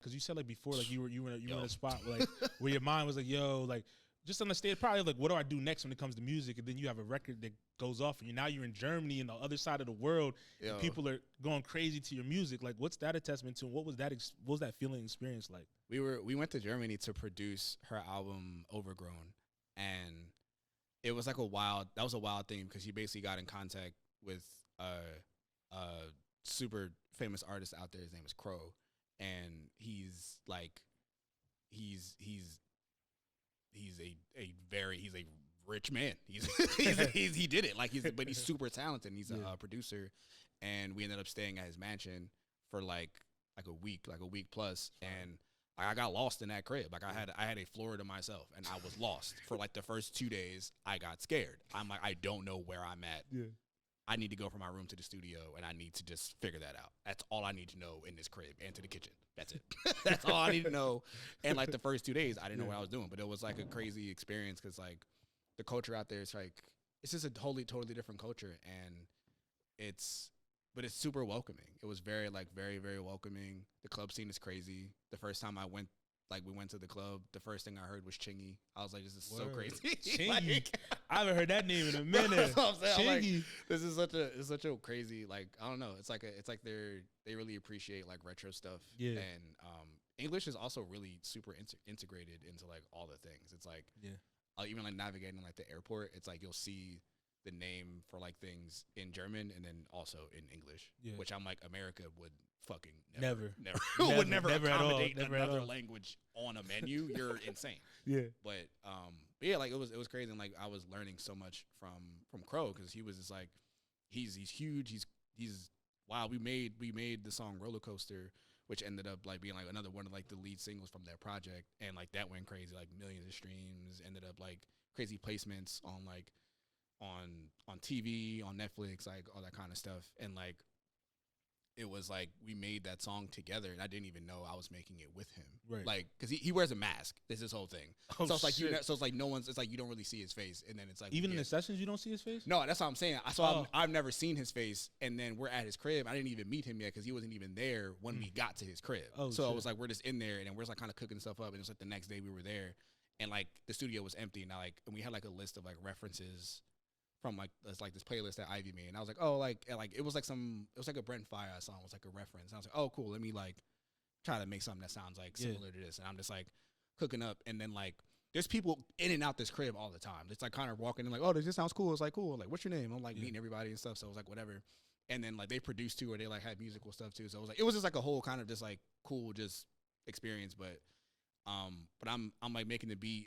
Because you said like before, like you were in a spot where, like where your mind was like, yo, like just understand probably like what do I do next when it comes to music, and then you have a record that goes off, and now you're in Germany and the other side of the world, and people are going crazy to your music. Like, what's that a testament to? What was that feeling experience like? We went to Germany to produce her album Overgrown, and it was like a wild thing because she basically got in contact with a super famous artist out there. His name is Crow. And he's a rich man. He did it. But he's super talented. He's a producer, and we ended up staying at his mansion for like a week plus, and I got lost in that crib. Like I had a floor to myself, and I was lost for like the first 2 days. I got scared. I'm like, I don't know where I'm at. Yeah. I need to go from my room to the studio, and I need to just figure that out. That's all I need to know in this crib, and to the kitchen. That's it. That's all I need to know. And like the first 2 days, I didn't know what I was doing, but it was like a crazy experience because like the culture out there is like it's just a totally different culture, and it's super welcoming. It was very very welcoming. The club scene is crazy. The first time we went to the club, the first thing I heard was Chingy. I was like, this is so crazy. Chingy. I haven't heard that name in a minute. That's what I'm saying. Chingy. Like, this is such a crazy, like, I don't know. It's like they really appreciate like retro stuff. Yeah. And English is also really super integrated into like all the things. It's like even like navigating like the airport, it's like you'll see the name for like things in German and then also in English, which I'm like, America would fucking never would never accommodate another language on a menu. You're insane. Yeah. But yeah, like it was crazy, and like I was learning so much from Crow because he was just like he's huge. He's wow. We made the song Roller Coaster, which ended up like being like another one of like the lead singles from their project, and like that went crazy, like millions of streams. Ended up like crazy placements on like on TV, on Netflix, like all that kind of stuff, and like. It was like we made that song together, and I didn't even know I was making it with him. Right. Like, because he wears a mask. This is his whole thing. Oh, so it's like it's like no one's. It's like you don't really see his face, and then it's like even in the sessions you don't see his face. No, that's what I'm saying. I've never seen his face, and then we're at his crib. I didn't even meet him yet because he wasn't even there when we got to his crib. Oh, so I was like, we're just in there, and then we're just like kind of cooking stuff up, and it was like the next day we were there, and like the studio was empty, and and we had like a list of like references. From like this playlist that Ivy made, and I was like, oh, like it was like a Brent Fire song, it was like a reference. And I was like, oh, cool, let me like try to make something that sounds like similar to this. And I'm just like cooking up, and then like there's people in and out this crib all the time. It's like kind of walking in like, oh, this sounds cool. It's like cool. Like, what's your name? I'm like meeting everybody and stuff. So it was like whatever. And then like they produced too, or they like had musical stuff too. So it was just like a whole kind of just like cool just experience. But I'm like making the beat.